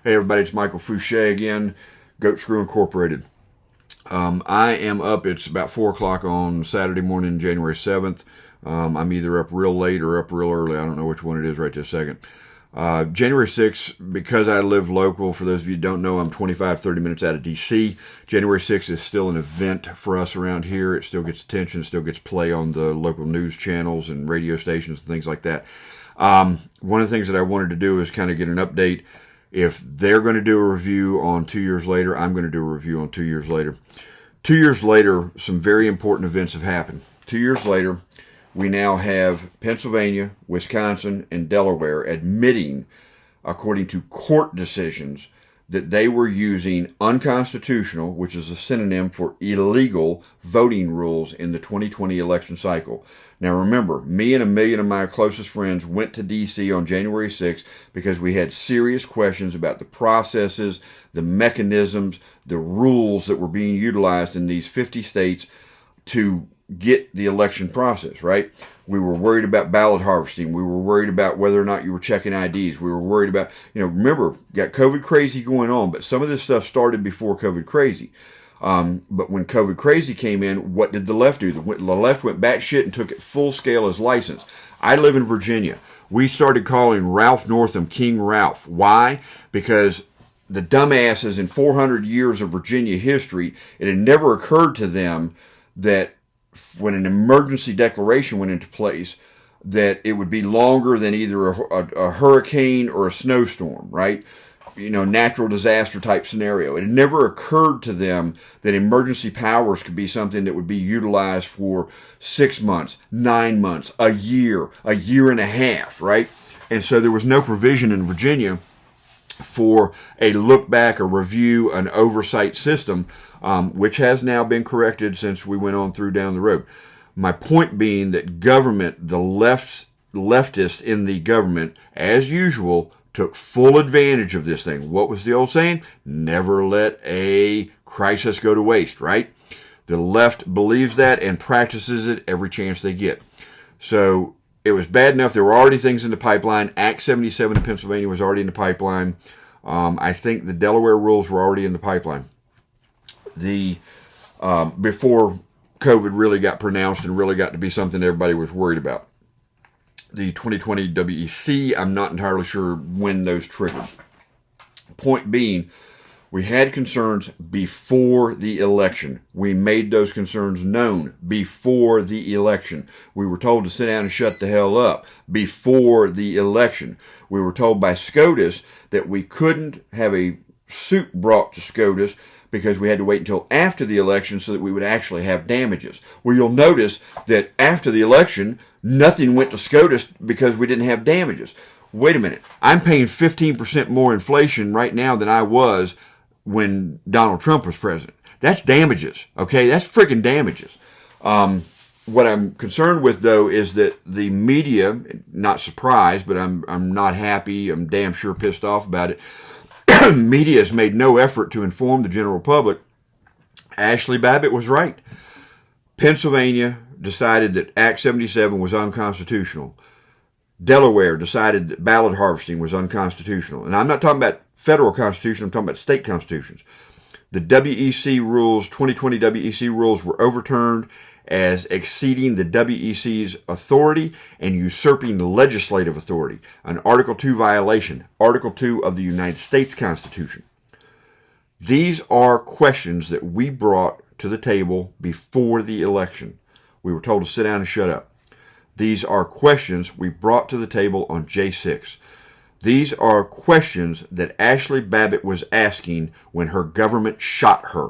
Hey everybody, it's Michael Fouché again, Goat Screw Incorporated. I am up, it's about 4 o'clock on Saturday morning, January 7th. I'm either up real late or up real early. I don't know which one it is right this second. January 6th, because I live local, for those of you who don't know, I'm 25-30 minutes out of D.C. January 6th is still an event for us around here. It still gets attention, it still gets play on the local news channels and radio stations and things like that. One of the things that I wanted to do is kind of get an update. If they're going to do a review on 2 years later, I'm going to do a review on 2 years later. 2 years later, some very important events have happened. 2 years later, we now have Pennsylvania, Wisconsin, and Delaware admitting, according to court decisions, that they were using unconstitutional, which is a synonym for illegal, voting rules in the 2020 election cycle. Now remember, me and a million of my closest friends went to D.C. on January 6th because we had serious questions about the processes, the mechanisms, the rules that were being utilized in these 50 states to get the election process, right? We were worried about ballot harvesting. We were worried about whether or not you were checking IDs. We were worried about, remember, got COVID crazy going on, but some of this stuff started before COVID crazy. But when COVID crazy came in, what did the left do? The left went batshit and took it full scale as license. I live in Virginia. We started calling Ralph Northam King Ralph. Why? Because the dumbasses in 400 years of Virginia history, it had never occurred to them that when an emergency declaration went into place, that it would be longer than either a hurricane or a snowstorm, right? Natural disaster type scenario. It had never occurred to them that emergency powers could be something that would be utilized for 6 months, 9 months, a year and a half, right? And so there was no provision in Virginia for a look back, a review, an oversight system, which has now been corrected since we went on through down the road. My point being that government, the leftists in the government, as usual, took full advantage of this thing. What was the old saying? Never let a crisis go to waste, right? The left believes that and practices it every chance they get. So it was bad enough. There were already things in the pipeline. Act 77 in Pennsylvania was already in the pipeline. I think the Delaware rules were already in the pipeline. Before COVID really got pronounced and really got to be something everybody was worried about. The 2020 WEC, I'm not entirely sure when those triggered. Point being, we had concerns before the election. We made those concerns known before the election. We were told to sit down and shut the hell up before the election. We were told by SCOTUS that we couldn't have a suit brought to SCOTUS because we had to wait until after the election so that we would actually have damages. Well, you'll notice that after the election, nothing went to SCOTUS because we didn't have damages. Wait a minute. I'm paying 15% more inflation right now than I was when Donald Trump was president. That's damages, okay? That's freaking damages. What I'm concerned with, though, is that the media, not surprised, but I'm not happy, I'm damn sure pissed off about it, media has made no effort to inform the general public. Ashley Babbitt was right. Pennsylvania decided that Act 77 was unconstitutional. Delaware decided that ballot harvesting was unconstitutional. And I'm not talking about federal constitution, I'm talking about state constitutions. The WEC rules, 2020 WEC rules, were overturned as exceeding the WEC's authority and usurping legislative authority, an Article 2 violation, Article 2 of the United States Constitution. These are questions that we brought to the table before the election. We were told to sit down and shut up. These are questions we brought to the table on J6. These are questions that Ashley Babbitt was asking when her government shot her.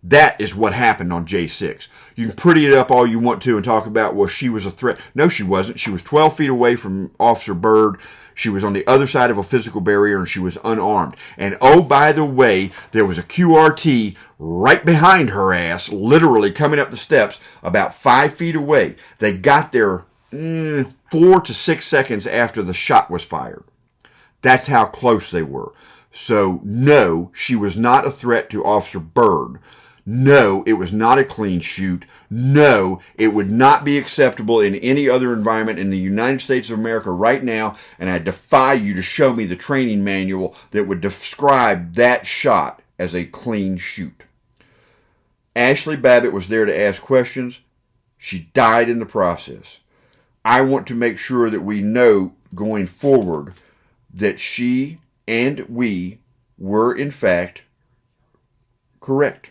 That is what happened on J6. You can pretty it up all you want to and talk about, well, she was a threat. No, she wasn't. She was 12 feet away from Officer Byrd. She was on the other side of a physical barrier and she was unarmed. And oh, by the way, there was a QRT right behind her ass, literally coming up the steps about 5 feet away. They got there 4 to 6 seconds after the shot was fired. That's how close they were. So, no, she was not a threat to Officer Byrd. No, it was not a clean shoot. No, it would not be acceptable in any other environment in the United States of America right now, and I defy you to show me the training manual that would describe that shot as a clean shoot. Ashley Babbitt was there to ask questions. She died in the process. I want to make sure that we know going forward that she and we were in fact correct.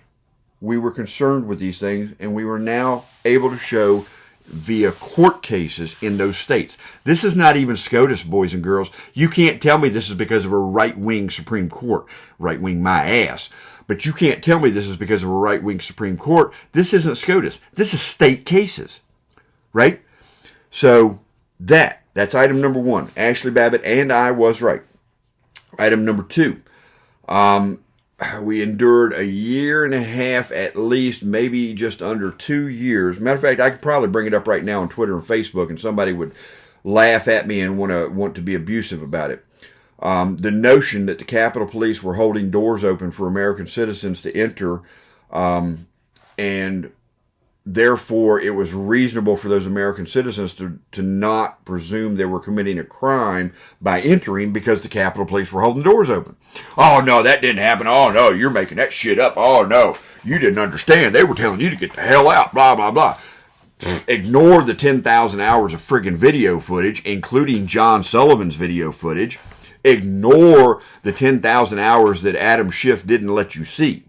We were concerned with these things, and we were now able to show via court cases in those states. This is not even SCOTUS, boys and girls. You can't tell me this is because of a right-wing Supreme Court. Right-wing my ass. But you can't tell me this is because of a right-wing Supreme Court. This isn't SCOTUS. This is state cases. Right? So that's item number one. Ashley Babbitt and I was right. Item number two. We endured a year and a half at least, maybe just under 2 years. Matter of fact, I could probably bring it up right now on Twitter and Facebook, and somebody would laugh at me and want to be abusive about it. The notion that the Capitol Police were holding doors open for American citizens to enter, and therefore it was reasonable for those American citizens to not presume they were committing a crime by entering because the Capitol Police were holding doors open. Oh, no, that didn't happen. Oh, no, you're making that shit up. Oh, no, you didn't understand. They were telling you to get the hell out, blah, blah, blah. Ignore the 10,000 hours of friggin' video footage, including John Sullivan's video footage. Ignore the 10,000 hours that Adam Schiff didn't let you see.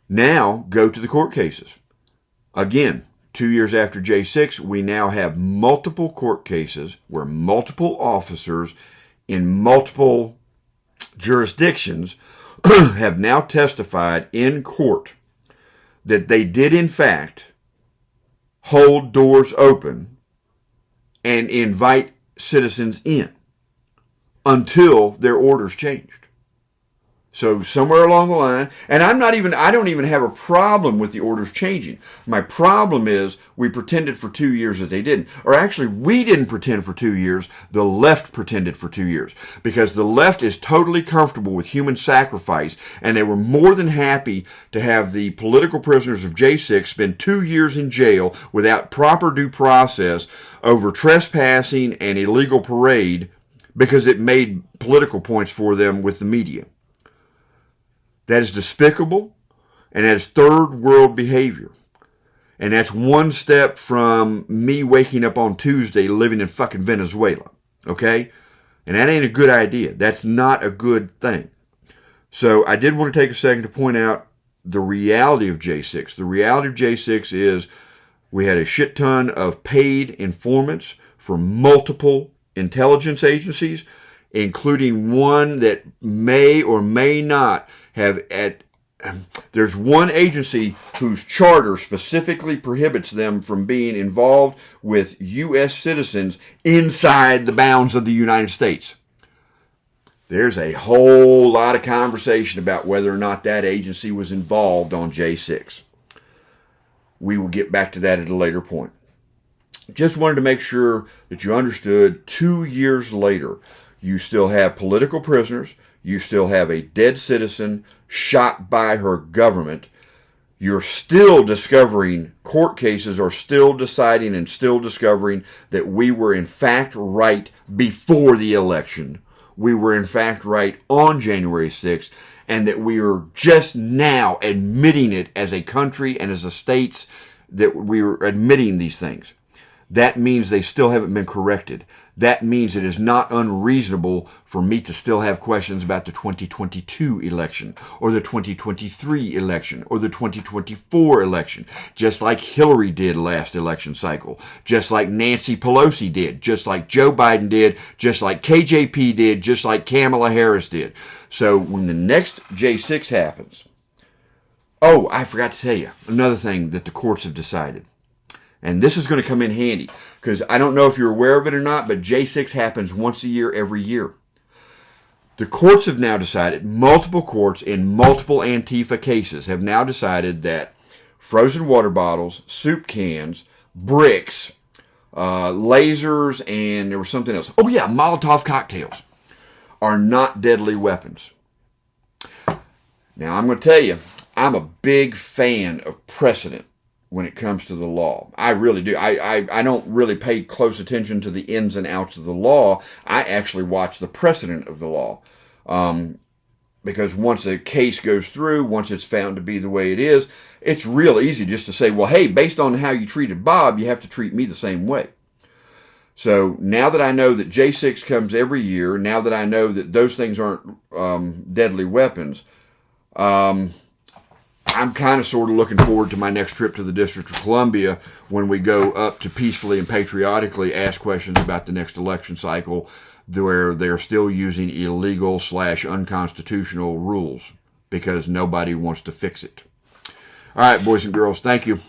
Now, go to the court cases. Again, 2 years after J6, we now have multiple court cases where multiple officers in multiple jurisdictions have now testified in court that they did in fact hold doors open and invite citizens in until their orders changed. So somewhere along the line, and I don't even have a problem with the orders changing. My problem is we pretended for 2 years that they didn't. Or actually, we didn't pretend for 2 years. The left pretended for 2 years. Because the left is totally comfortable with human sacrifice, and they were more than happy to have the political prisoners of J6 spend 2 years in jail without proper due process over trespassing and illegal parade because it made political points for them with the media. That is despicable, and that is third world behavior. And that's one step from me waking up on Tuesday living in fucking Venezuela, okay? And that ain't a good idea. That's not a good thing. So I did want to take a second to point out the reality of J6. The reality of J6 is we had a shit ton of paid informants from multiple intelligence agencies, including one that may or may not have there's one agency whose charter specifically prohibits them from being involved with U.S. citizens inside the bounds of the United States. There's a whole lot of conversation about whether or not that agency was involved on J6. We will get back to that at a later point. Just wanted to make sure that you understood 2 years later, you still have political prisoners. You still have a dead citizen shot by her government. You're still discovering, court cases are still deciding and still discovering that we were in fact right before the election. We were in fact right on January 6th, and that we are just now admitting it as a country and as a states that we are admitting these things. That means they still haven't been corrected. That means it is not unreasonable for me to still have questions about the 2022 election, or the 2023 election, or the 2024 election, just like Hillary did last election cycle, just like Nancy Pelosi did, just like Joe Biden did, just like KJP did, just like Kamala Harris did. So when the next J6 happens, oh, I forgot to tell you, another thing that the courts have decided. And this is going to come in handy, because I don't know if you're aware of it or not, but J6 happens once a year, every year. The courts have now decided, multiple courts in multiple Antifa cases have now decided that frozen water bottles, soup cans, bricks, lasers, and there was something else. Oh yeah, Molotov cocktails are not deadly weapons. Now I'm going to tell you, I'm a big fan of precedent when it comes to the law. I really do. I don't really pay close attention to the ins and outs of the law. I actually watch the precedent of the law. Because once a case goes through, once it's found to be the way it is, it's real easy just to say, well, hey, based on how you treated Bob, you have to treat me the same way. So now that I know that J6 comes every year, now that I know that those things aren't deadly weapons, I'm kind of sort of looking forward to my next trip to the District of Columbia when we go up to peacefully and patriotically ask questions about the next election cycle where they're still using illegal / unconstitutional rules because nobody wants to fix it. All right, boys and girls, thank you.